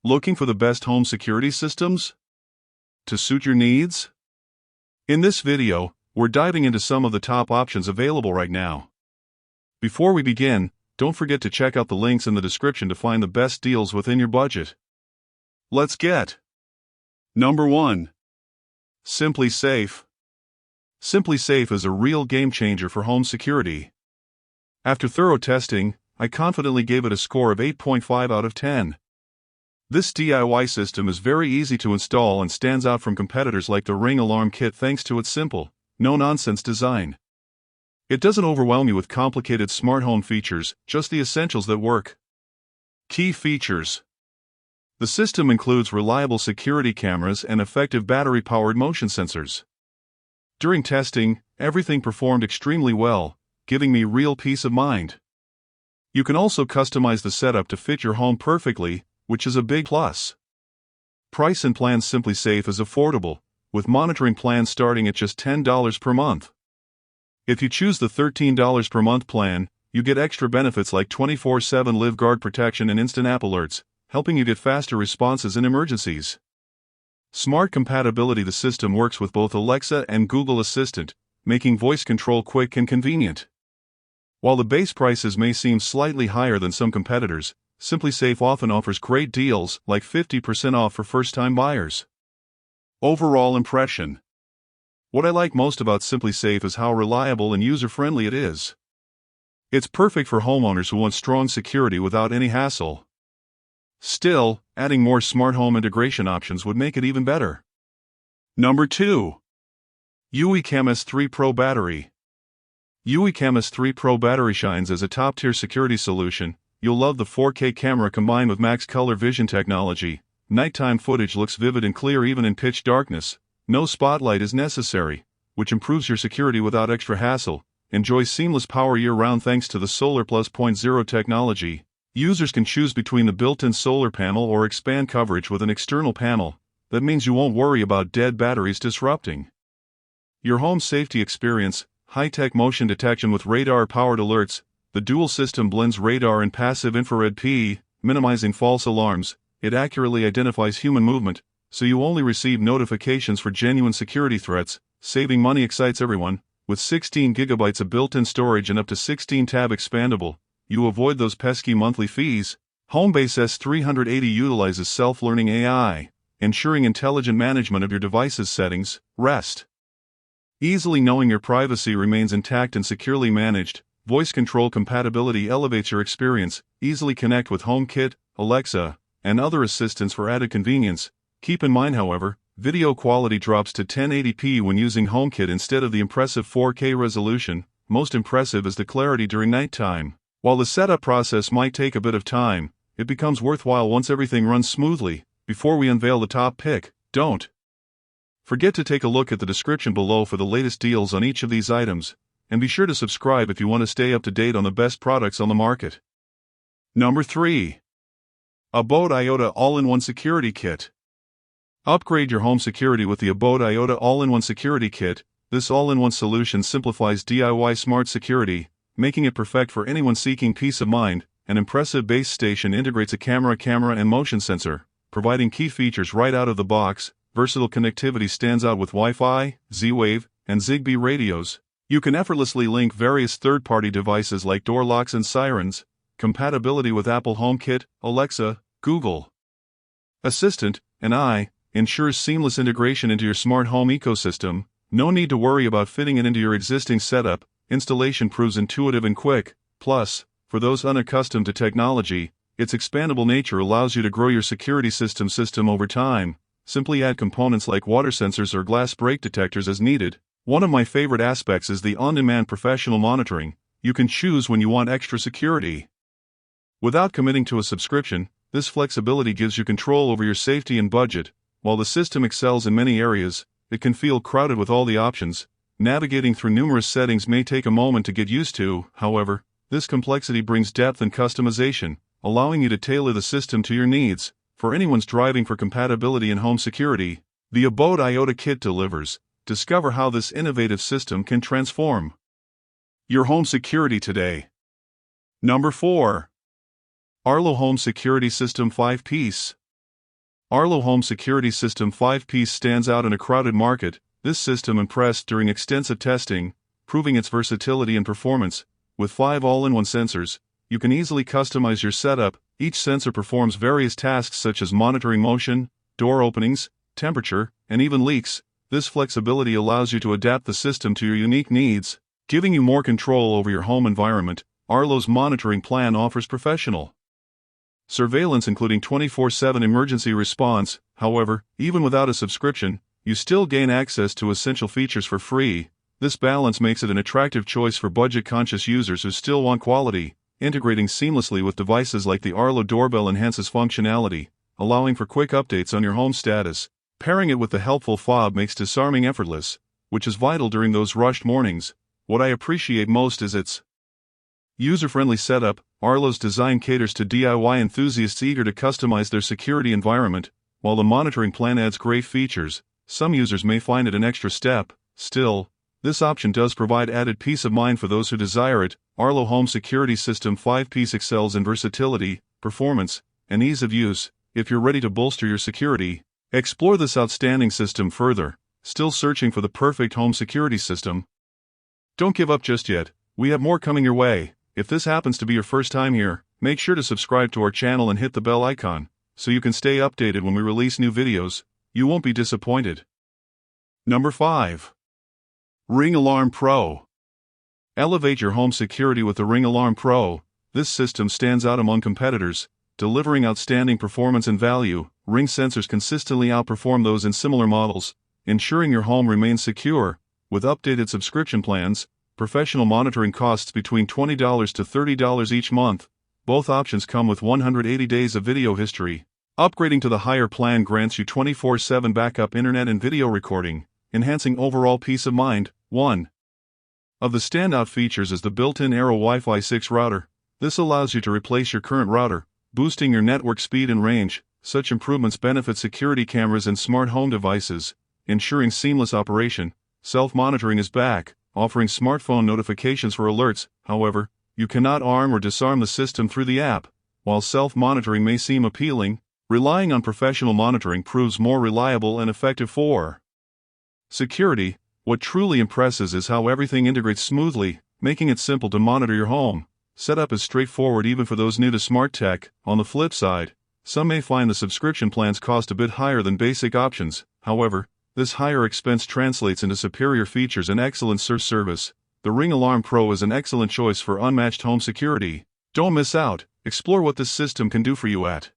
Looking for the best home security systems to suit your needs? In this video, we're diving into some of the top options available right now. Before we begin, don't forget to check out the links in the description to find the best deals within your budget. Let's get Number 1. SimpliSafe. SimpliSafe is a real game changer for home security. After thorough testing, I confidently gave it a score of 8.5 out of 10. This DIY system is very easy to install and stands out from competitors like the Ring Alarm Kit thanks to its simple, no-nonsense design. It doesn't overwhelm you with complicated smart home features, just the essentials that work. Key features. The system includes reliable security cameras and effective battery-powered motion sensors. During testing, everything performed extremely well, giving me real peace of mind. You can also customize the setup to fit your home perfectly, which is a big plus. Price and plan. SimpliSafe is affordable, with monitoring plans starting at just $10 per month. If you choose the $13 per month plan, you get extra benefits like 24/7 Live Guard protection and instant app alerts, helping you get faster responses in emergencies. Smart compatibility. The system works with both Alexa and Google Assistant, making voice control quick and convenient. While the base prices may seem slightly higher than some competitors, SimpliSafe often offers great deals like 50% off for first-time buyers. Overall impression. What I like most about SimpliSafe is how reliable and user-friendly it is. It's perfect for homeowners who want strong security without any hassle. Still, adding more smart home integration options would make it even better. Number 2. UECam S3 Pro Battery. UECam S3 Pro Battery shines as a top-tier security solution. You'll love the 4K camera combined with max color vision technology. Nighttime footage looks vivid and clear even in pitch darkness. No spotlight is necessary, which improves your security without extra hassle. Enjoy seamless power year-round thanks to the Solar Plus 0.0 technology. Users can choose between the built-in solar panel or expand coverage with an external panel. That means you won't worry about dead batteries disrupting your home safety experience. High-tech motion detection with radar-powered alerts. The dual system blends radar and passive infrared PE, minimizing false alarms. It accurately identifies human movement, so you only receive notifications for genuine security threats. Saving money excites everyone. With 16 gigabytes of built-in storage and up to 16 tab expandable, you avoid those pesky monthly fees. Homebase S380 utilizes self-learning AI, ensuring intelligent management of your device's settings. Rest easily knowing your privacy remains intact and securely managed. Voice control compatibility elevates your experience. Easily connect with HomeKit, Alexa, and other assistants for added convenience. Keep in mind, however, video quality drops to 1080p when using HomeKit instead of the impressive 4K resolution. Most impressive is the clarity during nighttime. While the setup process might take a bit of time, it becomes worthwhile once everything runs smoothly. Before we unveil the top pick, don't forget to take a look at the description below for the latest deals on each of these items, and be sure to subscribe if you want to stay up to date on the best products on the market. Number 3. Abode Iota All-in-One Security Kit. Upgrade your home security with the Abode Iota All-in-One Security Kit. This all-in-one solution simplifies DIY smart security, making it perfect for anyone seeking peace of mind. An impressive base station integrates a camera and motion sensor, providing key features right out of the box. Versatile connectivity stands out with Wi-Fi, Z-Wave, and Zigbee radios. You can effortlessly link various third-party devices like door locks and sirens. Compatibility with Apple HomeKit, Alexa, Google Assistant, and AI ensures seamless integration into your smart home ecosystem. No need to worry about fitting it into your existing setup. Installation proves intuitive and quick. Plus, for those unaccustomed to technology, its expandable nature allows you to grow your security system over time. Simply add components like water sensors or glass break detectors as needed. One of my favorite aspects is the on-demand professional monitoring. You can choose when you want extra security. Without committing to a subscription, this flexibility gives you control over your safety and budget. While the system excels in many areas, it can feel crowded with all the options. Navigating through numerous settings may take a moment to get used to. However, this complexity brings depth and customization, allowing you to tailor the system to your needs. For anyone striving for compatibility and home security, the Abode Iota Kit delivers. Discover how this innovative system can transform your home security today. Number 4. Arlo Home Security System 5-Piece. Arlo Home Security System 5-piece stands out in a crowded market. This system impressed during extensive testing, proving its versatility and performance. With 5 all-in-one sensors, you can easily customize your setup. Each sensor performs various tasks such as monitoring motion, door openings, temperature, and even leaks. This flexibility allows you to adapt the system to your unique needs, giving you more control over your home environment. Arlo's monitoring plan offers professional surveillance including 24/7 emergency response. However, even without a subscription, you still gain access to essential features for free. This balance makes it an attractive choice for budget-conscious users who still want quality. Integrating seamlessly with devices like the Arlo doorbell enhances functionality, allowing for quick updates on your home status. Pairing it with the helpful fob makes disarming effortless, which is vital during those rushed mornings. What I appreciate most is its user-friendly setup. Arlo's design caters to DIY enthusiasts eager to customize their security environment. While the monitoring plan adds great features, some users may find it an extra step. Still, this option does provide added peace of mind for those who desire it. Arlo Home Security System 5-piece excels in versatility, performance, and ease of use. If you're ready to bolster your security, explore this outstanding system further. Still searching for the perfect home security system? Don't give up just yet. We have more coming your way. If this happens to be your first time here, make sure to subscribe to our channel and hit the bell icon, so you can stay updated when we release new videos. You won't be disappointed. Number 5. Ring Alarm Pro. Elevate your home security with the Ring Alarm Pro. This system stands out among competitors, delivering outstanding performance and value. Ring sensors consistently outperform those in similar models, ensuring your home remains secure. With updated subscription plans, professional monitoring costs between $20 to $30 each month. Both options come with 180 days of video history. Upgrading to the higher plan grants you 24/7 backup internet and video recording, enhancing overall peace of mind. 1 of the standout features is the built-in Arrow Wi-Fi 6 router. This allows you to replace your current router, boosting your network speed and range. Such improvements benefit security cameras and smart home devices, ensuring seamless operation. Self-monitoring is back, offering smartphone notifications for alerts. However, you cannot arm or disarm the system through the app. While self-monitoring may seem appealing, relying on professional monitoring proves more reliable and effective for security. What truly impresses is how everything integrates smoothly, making it simple to monitor your home. Setup is straightforward even for those new to smart tech. On the flip side, some may find the subscription plans cost a bit higher than basic options. However, this higher expense translates into superior features and excellent service. The Ring Alarm Pro is an excellent choice for unmatched home security. Don't miss out. Explore what this system can do for you at